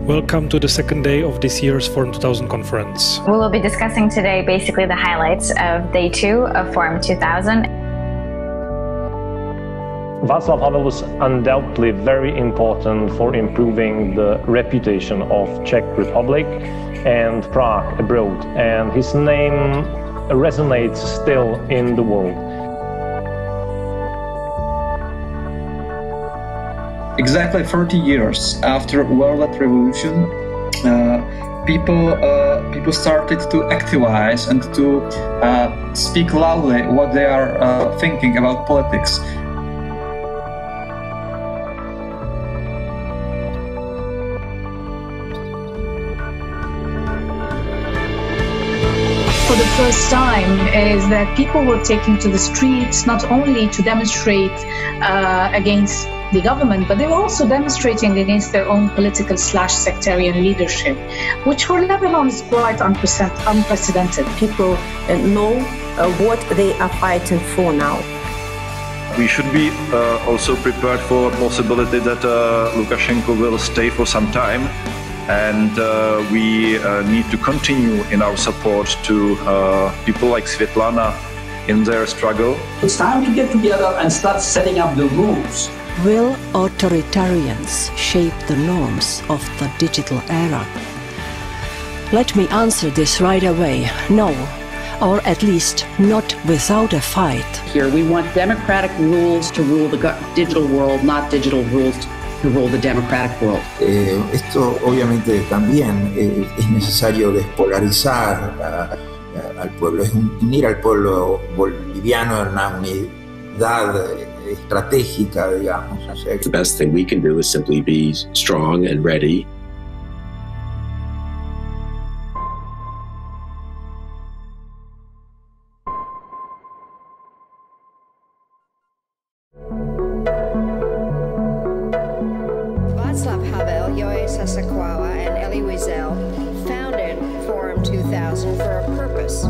Welcome to the second day of this year's Forum 2000 conference. We will be discussing today basically the highlights of day 2 of Forum 2000. Václav Havel was undoubtedly very important for improving the reputation of Czech Republic and Prague abroad, and his name resonates still in the world. Exactly 30 years after World Revolution, people started to activize and to speak loudly what they are thinking about politics. For the first time is that people were taking to the streets not only to demonstrate against the government, but they were also demonstrating against their own political/sectarian leadership, which for Lebanon is quite unprecedented. People know what they are fighting for now. We should be also prepared for a possibility that Lukashenko will stay for some time, and we need to continue in our support to people like Svetlana in their struggle. It's time to get together and start setting up the rules. Will authoritarians shape the norms of the digital era? Let me answer this right away. No, or at least not without a fight. Here we want democratic rules to rule the digital world, not digital rules to rule the democratic world. Esto obviamente también es necesario despolarizar al pueblo, es unir al pueblo boliviano en una unidad estratégica, digamos. O sea, the best thing we can do is simply be strong and ready. Václav Havel, Jaushieh and Elie Wiesel founded Forum 2000 for a purpose.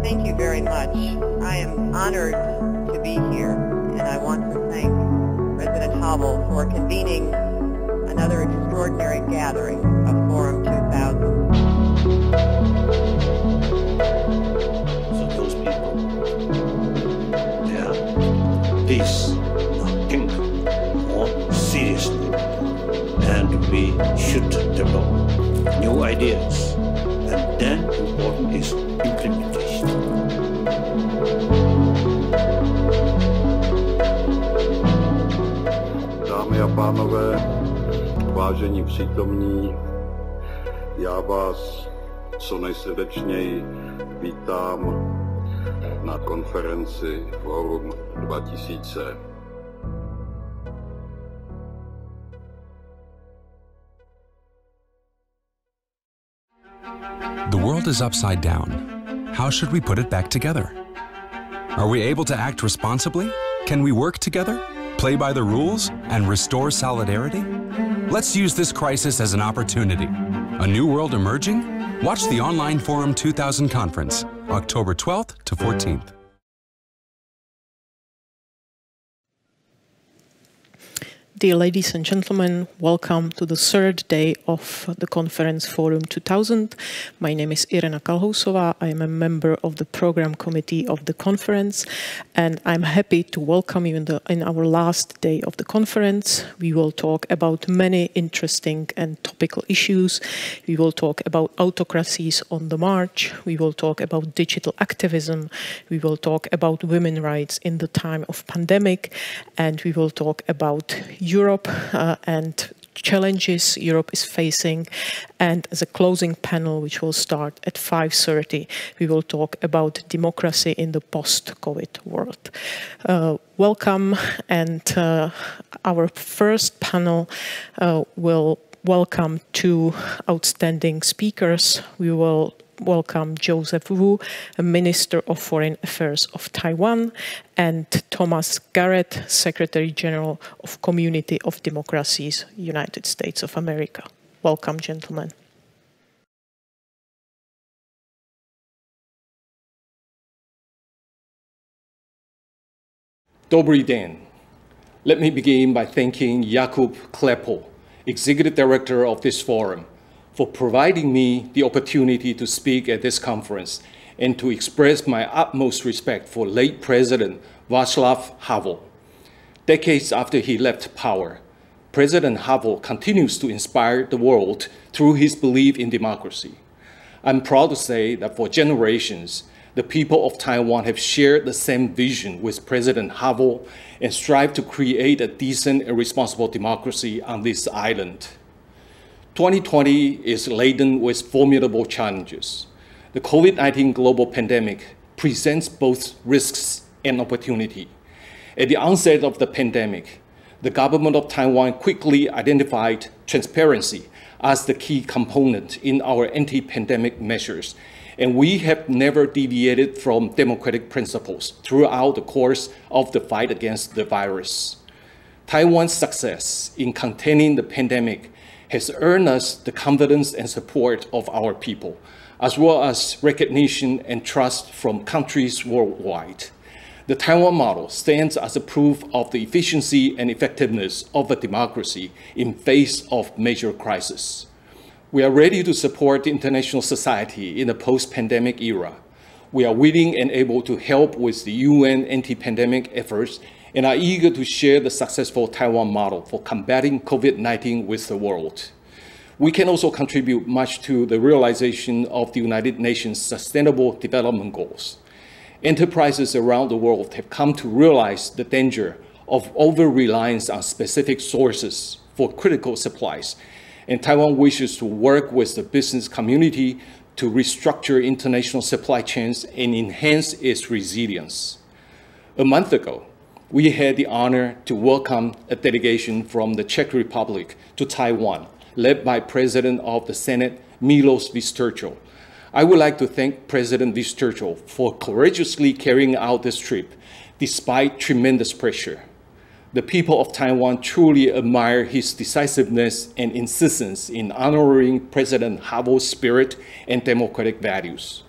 Thank you very much. I am honored to be here, and I want to thank President Havel for convening another extraordinary gathering of Forum 2000. So those people, they are peace, not kingdom, more seriously, and we should develop new ideas, and then important is implementation. Dámy a pánové, vážení přítomní, já vás co nejsrdečněji vítám na konferenci Forum 2000. The world is upside down. How should we put it back together? Are we able to act responsibly? Can we work together, play by the rules, and restore solidarity? Let's use this crisis as an opportunity. A new world emerging? Watch the online Forum 2000 conference, October 12th to 14th. Dear ladies and gentlemen, welcome to the third day of the conference Forum 2000. My name is Irena Kalhousová. I am a member of the program committee of the conference, and I'm happy to welcome you in our last day of the conference. We will talk about many interesting and topical issues. We will talk about autocracies on the march. We will talk about digital activism. We will talk about women's rights in the time of pandemic, and we will talk about Europe and challenges Europe is facing. And as a closing panel, which will start at 5:30, we will talk about democracy in the post-COVID world. Welcome, and our first panel will welcome two outstanding speakers. We will welcome Joseph Wu, a Minister of Foreign Affairs of Taiwan, and Thomas Garrett, Secretary General of Community of Democracies, United States of America. Welcome, gentlemen. Dobry den. Let me begin by thanking Jakub Kleppo, Executive Director of this forum, for providing me the opportunity to speak at this conference and to express my utmost respect for late President Václav Havel. Decades after he left power, President Havel continues to inspire the world through his belief in democracy. I'm proud to say that for generations, the people of Taiwan have shared the same vision with President Havel and strive to create a decent and responsible democracy on this island. 2020 is laden with formidable challenges. The COVID-19 global pandemic presents both risks and opportunity. At the onset of the pandemic, the government of Taiwan quickly identified transparency as the key component in our anti-pandemic measures, and we have never deviated from democratic principles throughout the course of the fight against the virus. Taiwan's success in containing the pandemic has earned us the confidence and support of our people, as well as recognition and trust from countries worldwide. The Taiwan model stands as a proof of the efficiency and effectiveness of a democracy in face of major crises. We are ready to support the international society in the post-pandemic era. We are willing and able to help with the UN anti-pandemic efforts and are eager to share the successful Taiwan model for combating COVID-19 with the world. We can also contribute much to the realization of the United Nations Sustainable Development Goals. Enterprises around the world have come to realize the danger of over-reliance on specific sources for critical supplies, and Taiwan wishes to work with the business community to restructure international supply chains and enhance its resilience. A month ago, we had the honor to welcome a delegation from the Czech Republic to Taiwan, led by President of the Senate, Milos Vystrčil. I would like to thank President Vystrčil for courageously carrying out this trip despite tremendous pressure. The people of Taiwan truly admire his decisiveness and insistence in honoring President Havel's spirit and democratic values.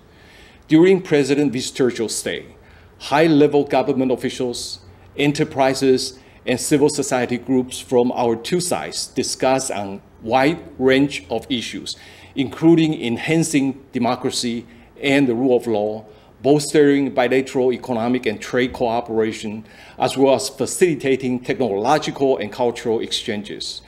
During President Vystrčil's stay, high-level government officials, enterprises, and civil society groups from our two sides discussed a wide range of issues, including enhancing democracy and the rule of law, bolstering bilateral economic and trade cooperation, as well as facilitating technological and cultural exchanges.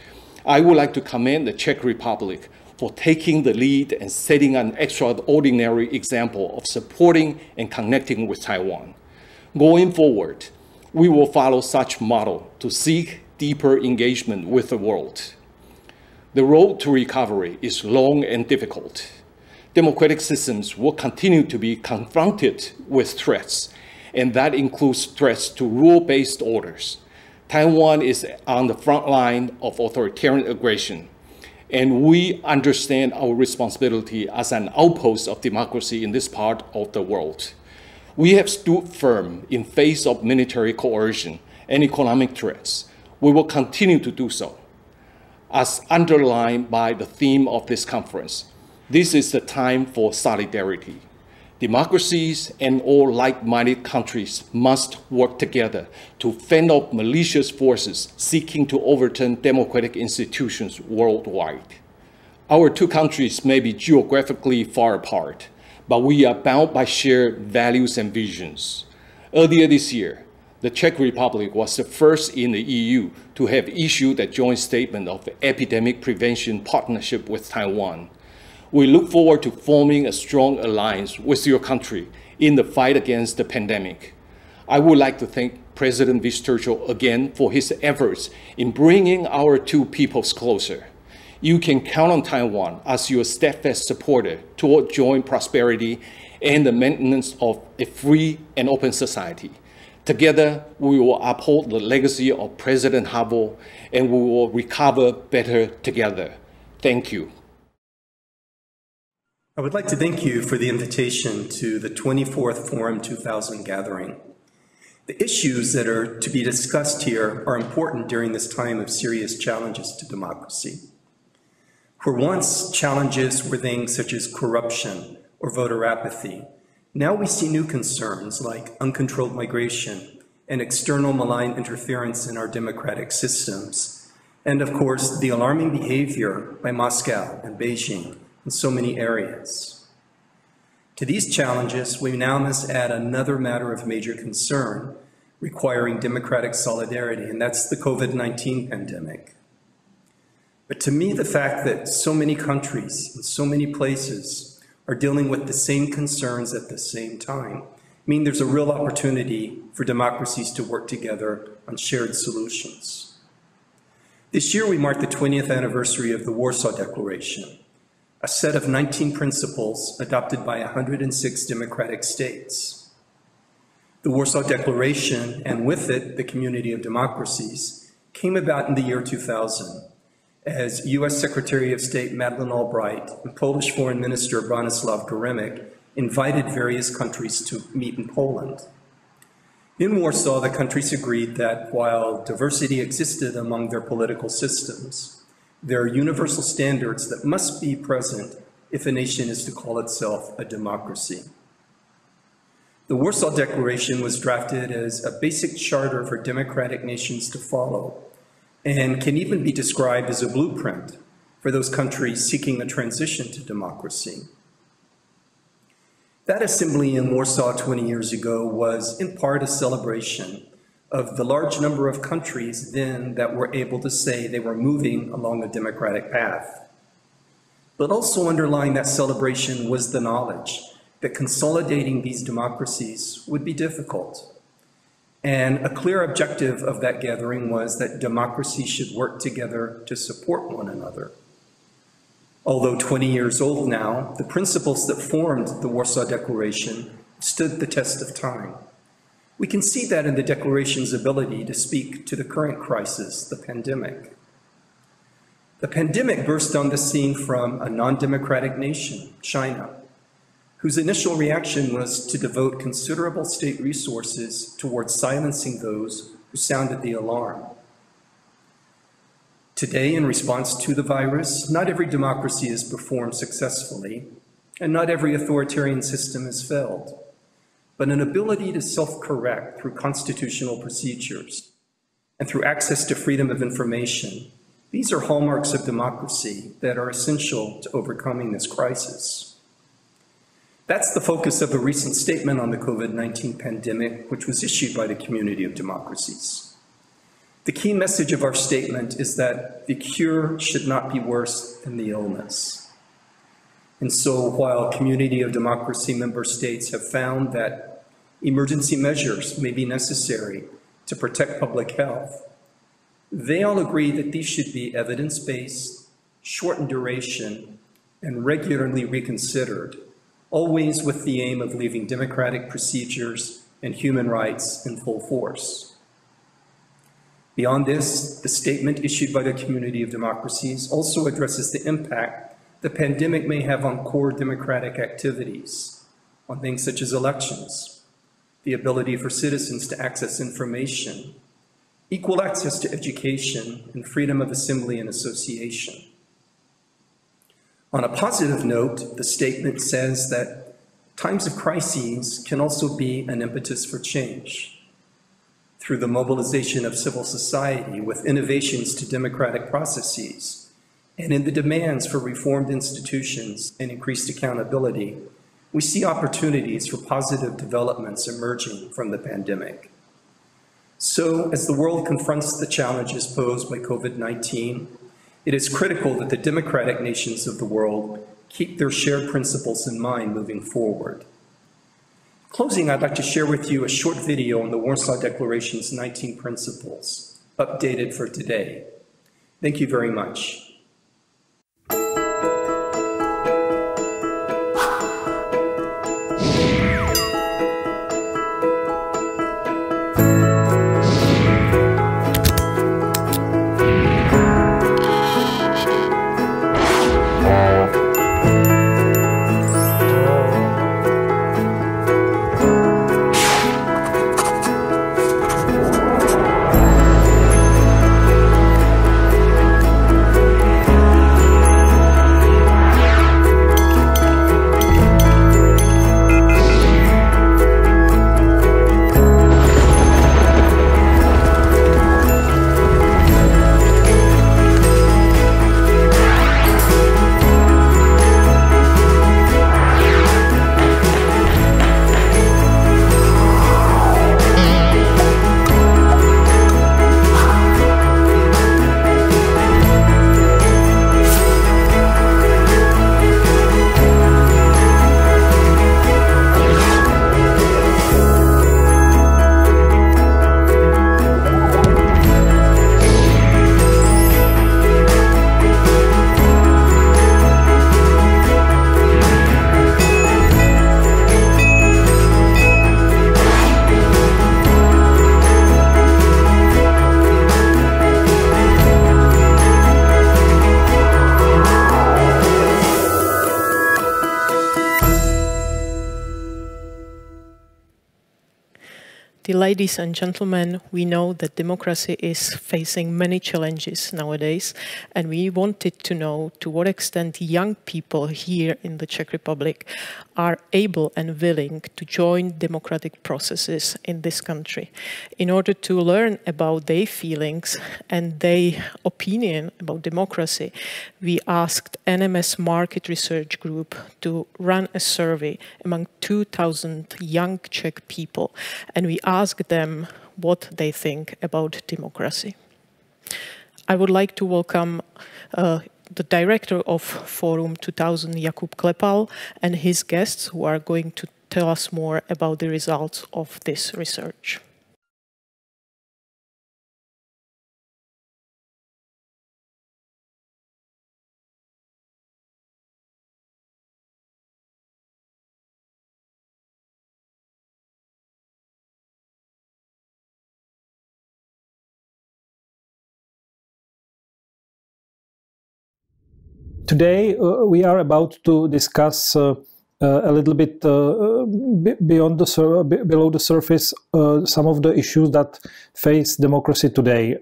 I would like to commend the Czech Republic for taking the lead and setting an extraordinary example of supporting and connecting with Taiwan. Going forward, we will follow such model to seek deeper engagement with the world. The road to recovery is long and difficult. Democratic systems will continue to be confronted with threats, and that includes threats to rule-based orders. Taiwan is on the front line of authoritarian aggression, and we understand our responsibility as an outpost of democracy in this part of the world. We have stood firm in face of military coercion and economic threats. We will continue to do so. As underlined by the theme of this conference, this is the time for solidarity. Democracies and all like-minded countries must work together to fend off malicious forces seeking to overturn democratic institutions worldwide. Our two countries may be geographically far apart, but we are bound by shared values and visions. Earlier this year, the Czech Republic was the first in the EU to have issued a joint statement of epidemic prevention partnership with Taiwan. We look forward to forming a strong alliance with your country in the fight against the pandemic. I would like to thank President Vystrčil again for his efforts in bringing our two peoples closer. You can count on Taiwan as your steadfast supporter toward joint prosperity and the maintenance of a free and open society. Together, we will uphold the legacy of President Havel, and we will recover better together. Thank you. I would like to thank you for the invitation to the 24th Forum 2000 gathering. The issues that are to be discussed here are important during this time of serious challenges to democracy. Where once challenges were things such as corruption or voter apathy, now we see new concerns like uncontrolled migration and external malign interference in our democratic systems, and of course, the alarming behavior by Moscow and Beijing in so many areas. To these challenges, we now must add another matter of major concern requiring democratic solidarity, and that's the COVID-19 pandemic. But to me, the fact that so many countries in so many places are dealing with the same concerns at the same time mean there's a real opportunity for democracies to work together on shared solutions. This year, we mark the 20th anniversary of the Warsaw Declaration, a set of 19 principles adopted by 106 democratic states. The Warsaw Declaration, and with it, the Community of Democracies, came about in the year 2000 as U.S. Secretary of State Madeleine Albright and Polish Foreign Minister Bronislaw Geremyk invited various countries to meet in Poland. In Warsaw, the countries agreed that while diversity existed among their political systems, there are universal standards that must be present if a nation is to call itself a democracy. The Warsaw Declaration was drafted as a basic charter for democratic nations to follow, and can even be described as a blueprint for those countries seeking a transition to democracy. That assembly in Warsaw 20 years ago was in part a celebration of the large number of countries then that were able to say they were moving along a democratic path. But also underlying that celebration was the knowledge that consolidating these democracies would be difficult. And a clear objective of that gathering was that democracies should work together to support one another. Although 20 years old now, the principles that formed the Warsaw Declaration stood the test of time. We can see that in the Declaration's ability to speak to the current crisis, the pandemic. The pandemic burst on the scene from a non-democratic nation, China, whose initial reaction was to devote considerable state resources towards silencing those who sounded the alarm. Today, in response to the virus, not every democracy has performed successfully, and not every authoritarian system has failed. But an ability to self-correct through constitutional procedures and through access to freedom of information, these are hallmarks of democracy that are essential to overcoming this crisis. That's the focus of a recent statement on the COVID-19 pandemic, which was issued by the Community of Democracies. The key message of our statement is that the cure should not be worse than the illness. And so while Community of Democracy member states have found that emergency measures may be necessary to protect public health, they all agree that these should be evidence-based, short in duration, and regularly reconsidered, always with the aim of leaving democratic procedures and human rights in full force. Beyond this, the statement issued by the Community of Democracies also addresses the impact the pandemic may have on core democratic activities, on things such as elections, the ability for citizens to access information, equal access to education, and freedom of assembly and association. On a positive note, the statement says that times of crises can also be an impetus for change. Through the mobilization of civil society with innovations to democratic processes, and in the demands for reformed institutions and increased accountability, we see opportunities for positive developments emerging from the pandemic. So, as the world confronts the challenges posed by COVID-19, it is critical that the democratic nations of the world keep their shared principles in mind moving forward. In closing, I'd like to share with you a short video on the Warsaw Declaration's 19 principles, updated for today. Thank you very much. ladies and gentlemen, we know that democracy is facing many challenges nowadays, and we wanted to know to what extent young people here in the Czech Republic are able and willing to join democratic processes in this country. In order to learn about their feelings and their opinion about democracy, we asked NMS Market Research Group to run a survey among 2,000 young Czech people, and we asked them what they think about democracy. I would like to welcome the director of Forum 2000, Jakub Klepal, and his guests who are going to tell us more about the results of this research. Today, we are about to discuss a little bit below the surface some of the issues that face democracy today.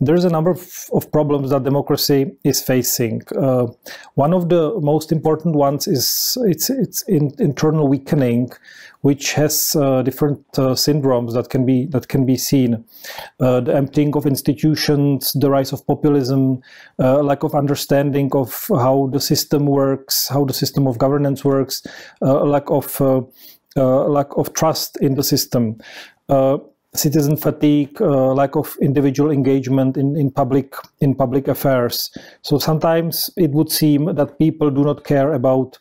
There's a number of problems that democracy is facing. One of the most important ones is its internal weakening, which has different syndromes that can be seen. The emptying of institutions, the rise of populism, lack of understanding of how the system works, how the system of governance works, lack of trust in the system. Citizen fatigue, lack of individual engagement in public affairs. So sometimes it would seem that people do not care about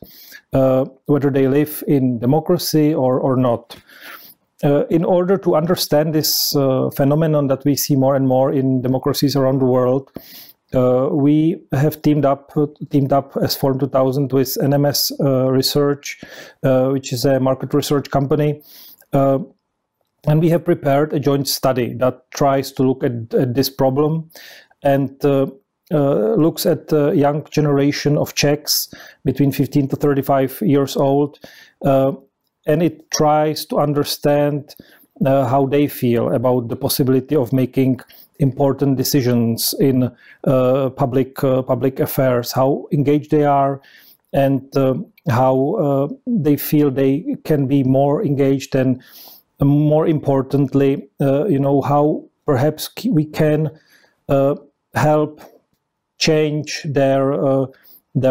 whether they live in democracy or not. In order to understand this phenomenon that we see more and more in democracies around the world, we have teamed up as Forum 2000 with NMS Research, which is a market research company. And we have prepared a joint study that tries to look at this problem and looks at the young generation of Czechs between 15 to 35 years old. And it tries to understand how they feel about the possibility of making important decisions in public affairs, how engaged they are, and how they feel they can be more engaged, and more importantly, how perhaps we can help change their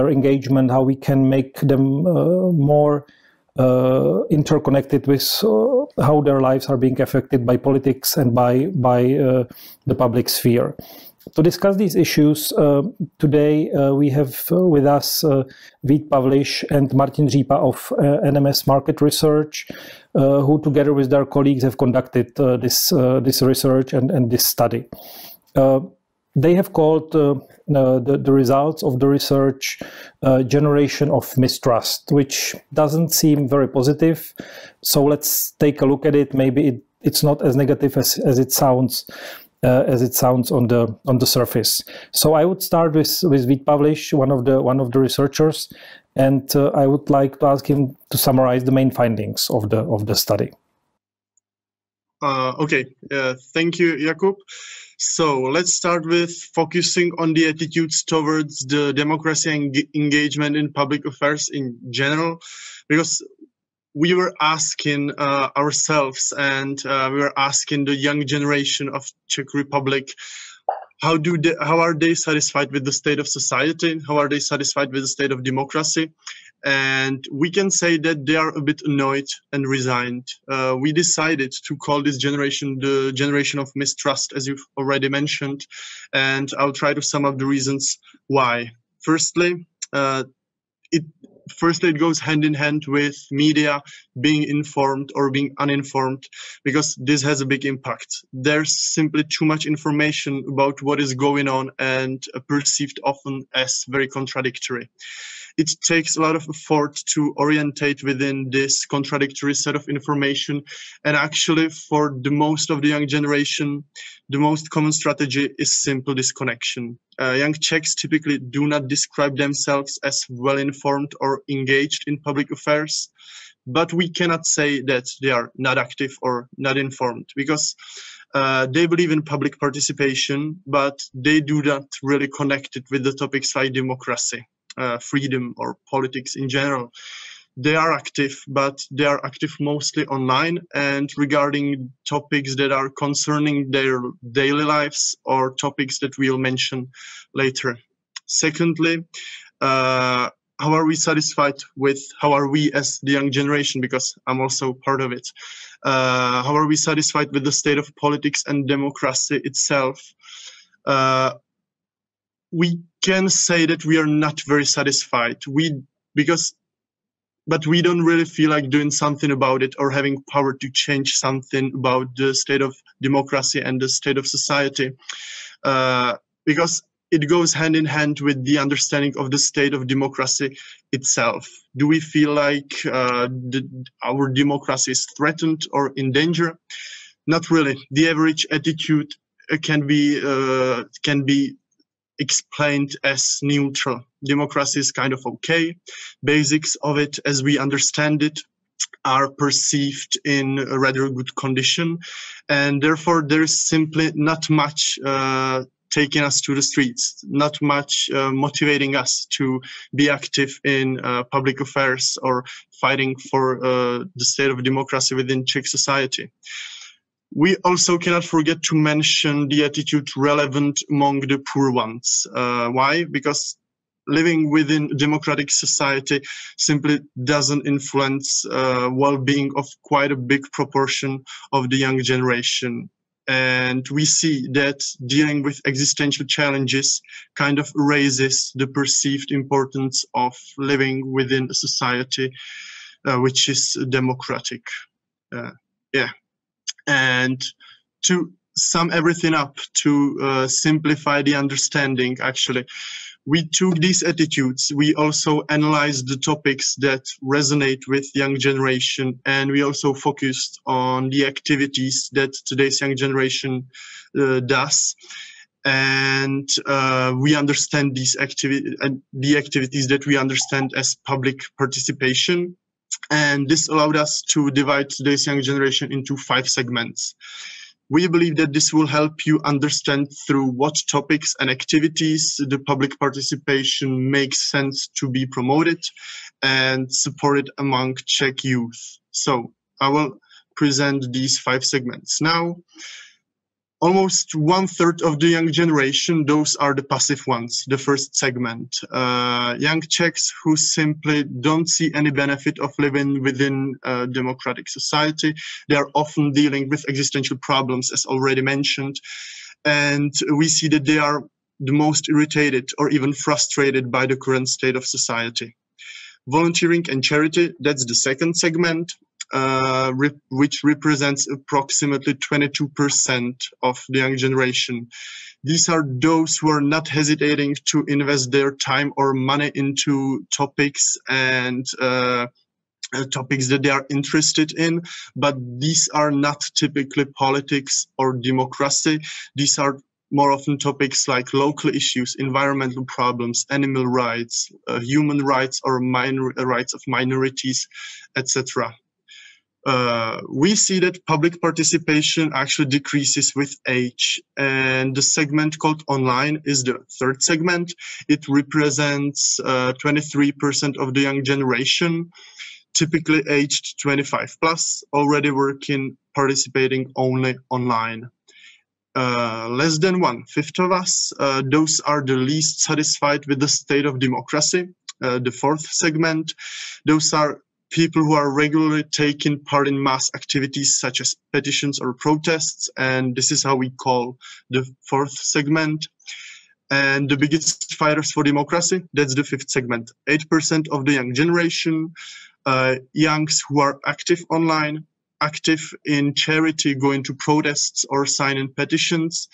engagement, how we can make them more interconnected with how their lives are being affected by politics and by the public sphere. To discuss these issues, today we have with us Vít Pavliš and Martin Řípa of NMS Market Research, who together with their colleagues have conducted this research and this study. They have called the results of the research generation of mistrust, which doesn't seem very positive. So let's take a look at it. Maybe it's not as negative as it sounds. On the surface. So I would start with Vít Pavliš, one of the researchers, and I would like to ask him to summarize the main findings of the study. Okay, thank you, Jakub. So let's start with focusing on the attitudes towards the democracy and engagement in public affairs in general, because we were asking ourselves, and we were asking the young generation of Czech Republic, how are they satisfied with the state of society? How are they satisfied with the state of democracy? And we can say that they are a bit annoyed and resigned. We decided to call this generation the generation of mistrust, as you've already mentioned, and I'll try to sum up the reasons why. Firstly, it goes hand in hand with media being informed or being uninformed, because this has a big impact. There's simply too much information about what is going on and perceived often as very contradictory. It takes a lot of effort to orientate within this contradictory set of information. And actually, for the most of the young generation, the most common strategy is simple disconnection. Young Czechs typically do not describe themselves as well-informed or engaged in public affairs. but we cannot say that they are not active or not informed, because they believe in public participation, but they do not really connect it with the topics like democracy, freedom, or politics in general. They are active, but they are active mostly online and regarding topics that are concerning their daily lives or topics that we'll mention later. Secondly, how are we satisfied with, how are we as the young generation, because I'm also part of it, how are we satisfied with the state of politics and democracy itself? We can say that we are not very satisfied. But we don't really feel like doing something about it or having power to change something about the state of democracy and the state of society, because it goes hand in hand with the understanding of the state of democracy itself. Do we feel like our democracy is threatened or in danger? Not really. The average attitude can be explained as neutral. Democracy is kind of okay. Basics of it, as we understand it, are perceived in a rather good condition, and therefore there is simply not much taking us to the streets, not much motivating us to be active in public affairs or fighting for the state of democracy within Czech society. We also cannot forget to mention the attitude relevant among the poor ones. Why? Because living within a democratic society simply doesn't influence well-being of quite a big proportion of the young generation. And we see that dealing with existential challenges kind of raises the perceived importance of living within a society which is democratic. And to sum everything up, to simplify the understanding, actually, we took these attitudes, we also analyzed the topics that resonate with young generation, and we also focused on the activities that today's young generation does. And we understand these activities and the activities that we understand as public participation. And this allowed us to divide today's young generation into 5 segments. We believe that this will help you understand through what topics and activities the public participation makes sense to be promoted and supported among Czech youth. So I will present these 5 segments now. Almost 1/3 of the young generation, those are the passive ones, the first segment. Young Czechs who simply don't see any benefit of living within a democratic society. They are often dealing with existential problems, as already mentioned. And we see that they are the most irritated or even frustrated by the current state of society. Volunteering and charity, that's the second segment. Which represents approximately 22% of the young generation. These are those who are not hesitating to invest their time or money into topics and topics that they are interested in, but these are not typically politics or democracy. These are more often topics like local issues, environmental problems, animal rights, human rights or rights of minorities, etc. We see that public participation actually decreases with age, and the segment called online is the third segment. It represents 23% of the young generation, typically aged 25 plus, already participating only online. Less than 1/5 of us, those are the least satisfied with the state of democracy. The fourth segment, those are people who are regularly taking part in mass activities such as petitions or protests, and this is how we call the fourth segment. And the biggest fighters for democracy, that's the fifth segment. 8% of the young generation, youngs who are active online, active in charity, going to protests or signing petitions.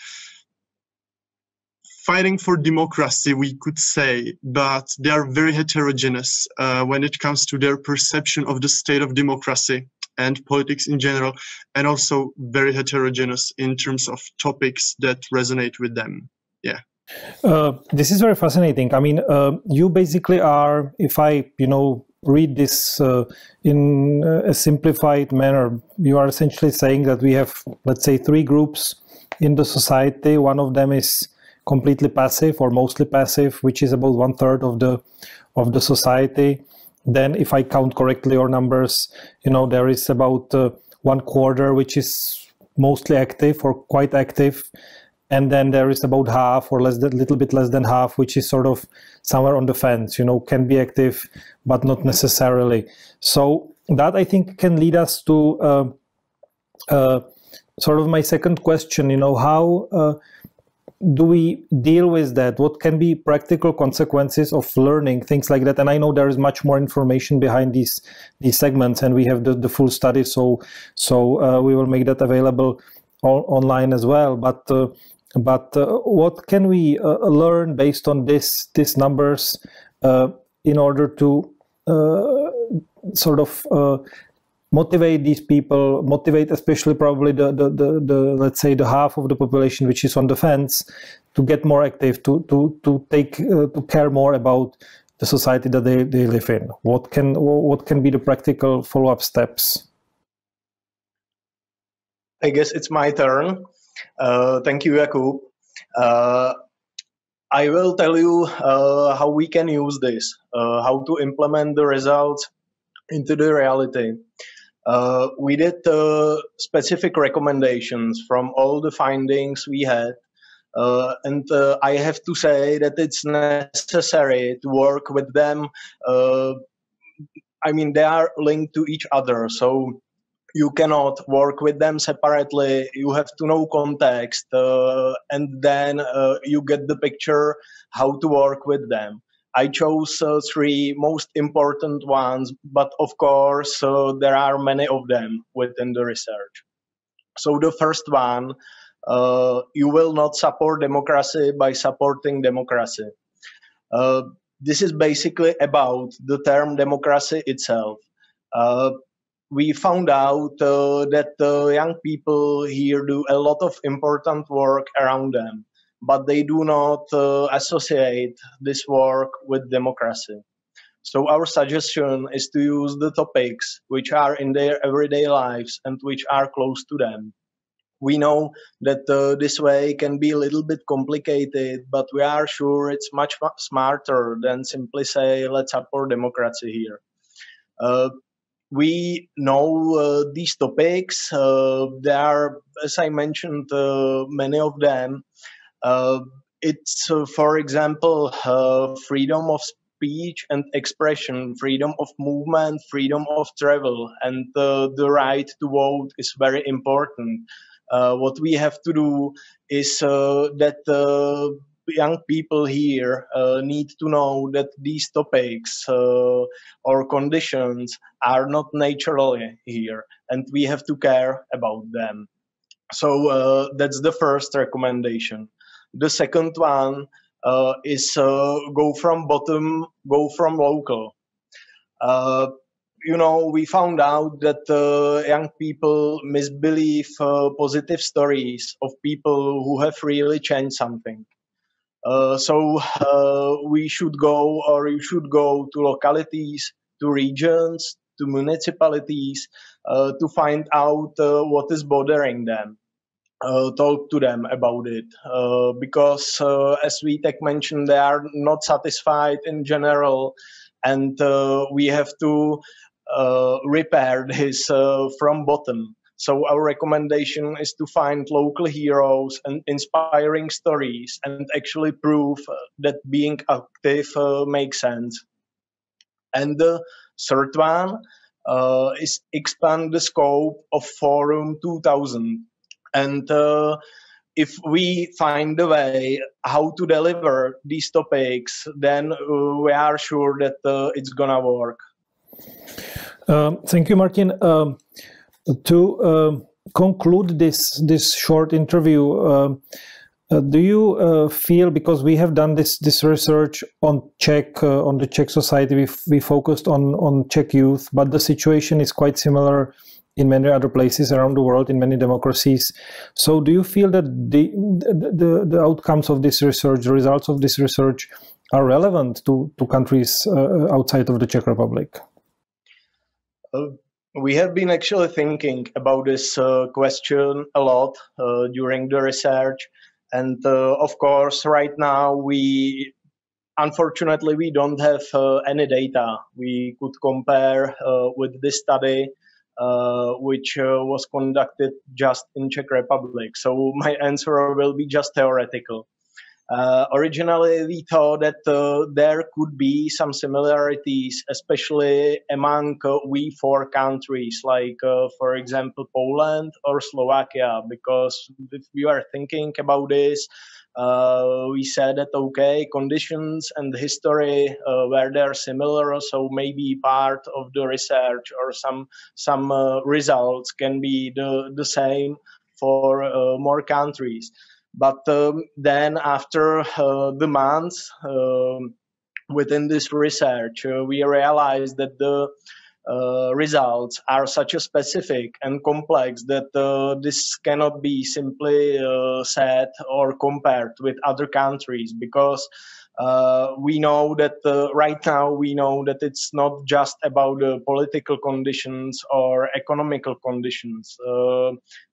Fighting for democracy, we could say, but they are very heterogeneous when it comes to their perception of the state of democracy and politics in general, and also very heterogeneous in terms of topics that resonate with them. Yeah. This is very fascinating. I mean, you basically are, if I, read this in a simplified manner, you are essentially saying that we have, let's say, three groups in the society. One of them is completely passive or mostly passive, which is about 1/3 of the society. Then, if I count correctly your numbers, there is about 1/4 which is mostly active or quite active, and then there is about half or little bit less than half, which is sort of somewhere on the fence, can be active, but not necessarily. So that, I think, can lead us to sort of my second question, how do we deal with that? What can be practical consequences of learning things like that? And I know there is much more information behind these segments, and we have the full study, so we will make that available online as well. But what can we learn based on these numbers in order to sort of motivate these people, motivate especially probably the let's say the half of the population which is on the fence, to get more active, to care more about the society that they live in? What can be the practical follow-up steps? I guess it's my turn. Thank you, Jakub. I will tell you how we can use this, how to implement the results into the reality. We did specific recommendations from all the findings we had, and I have to say that it's necessary to work with them. I mean, they are linked to each other, so you cannot work with them separately. You have to know context, and then you get the picture how to work with them. I chose three most important ones, but of course there are many of them within the research. So the first one, you will not support democracy by supporting democracy. This is basically about the term democracy itself. We found out that young people here do a lot of important work around them, but they do not associate this work with democracy. So our suggestion is to use the topics which are in their everyday lives and which are close to them. We know that this way can be a little bit complicated, but we are sure it's much smarter than simply say, let's support democracy here. We know these topics. There are, as I mentioned, many of them. It's, for example, freedom of speech and expression, freedom of movement, freedom of travel, and the right to vote is very important. What we have to do is that young people here need to know that these topics or conditions are not naturally here, and we have to care about them. So that's the first recommendation. The second one is go from bottom, go from local. We found out that young people misbelieve positive stories of people who have really changed something. So we should go, or you should go to localities, to regions, to municipalities to find out what is bothering them. Talk to them about it, because as Vítek mentioned, they are not satisfied in general, and we have to repair this from bottom. So our recommendation is to find local heroes and inspiring stories and actually prove that being active makes sense. And the third one is expand the scope of Forum 2000. And if we find a way how to deliver these topics, then we are sure that it's gonna work. Thank you, Martin. To conclude this short interview, do you feel, because we have done this research on the Czech society, we focused on Czech youth, but the situation is quite similar in many other places around the world, in many democracies. So do you feel that the outcomes of this research, the results of this research, are relevant to countries outside of the Czech Republic? We have been actually thinking about this question a lot during the research, and of course, right now unfortunately we don't have any data we could compare with this study, which was conducted just in Czech Republic. So my answer will be just theoretical. Originally, we thought that there could be some similarities, especially among we four countries, like, for example, Poland or Slovakia, because if we are thinking about this, we said that, okay, conditions and history were there similar, so maybe part of the research or some results can be the same for more countries. But then after the months within this research, we realized that the results are such a specific and complex that this cannot be simply said or compared with other countries, because we know that right now we know that it's not just about the political conditions or economical conditions.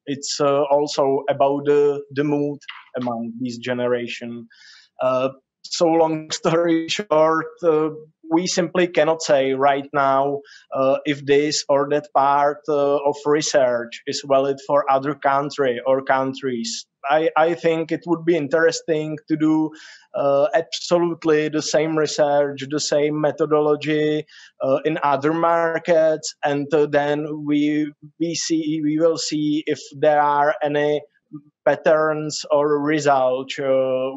It's also about the mood among this generation. So long story short, we simply cannot say right now if this or that part of research is valid for other country or countries. I think it would be interesting to do absolutely the same research, the same methodology in other markets, and then we will see if there are any patterns or results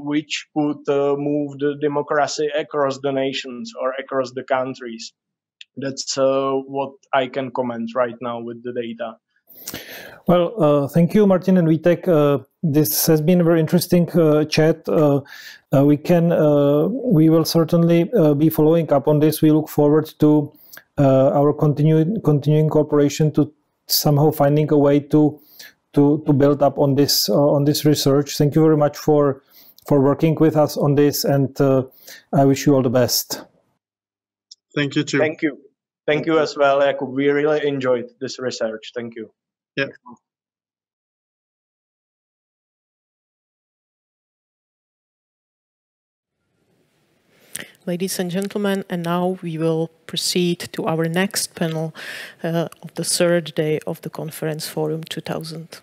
which could move the democracy across the nations or across the countries. That's what I can comment right now with the data. Well, thank you, Martin and Vítek. This has been a very interesting chat. We will certainly be following up on this. We look forward to our continuing cooperation, to somehow finding a way to build up on this research. Thank you very much for working with us on this, and I wish you all the best. Thank you too. Thank you as well, Jakub. We really enjoyed this research. Thank you. Yeah. Ladies and gentlemen, and now we will proceed to our next panel of the third day of the Conference Forum 2000.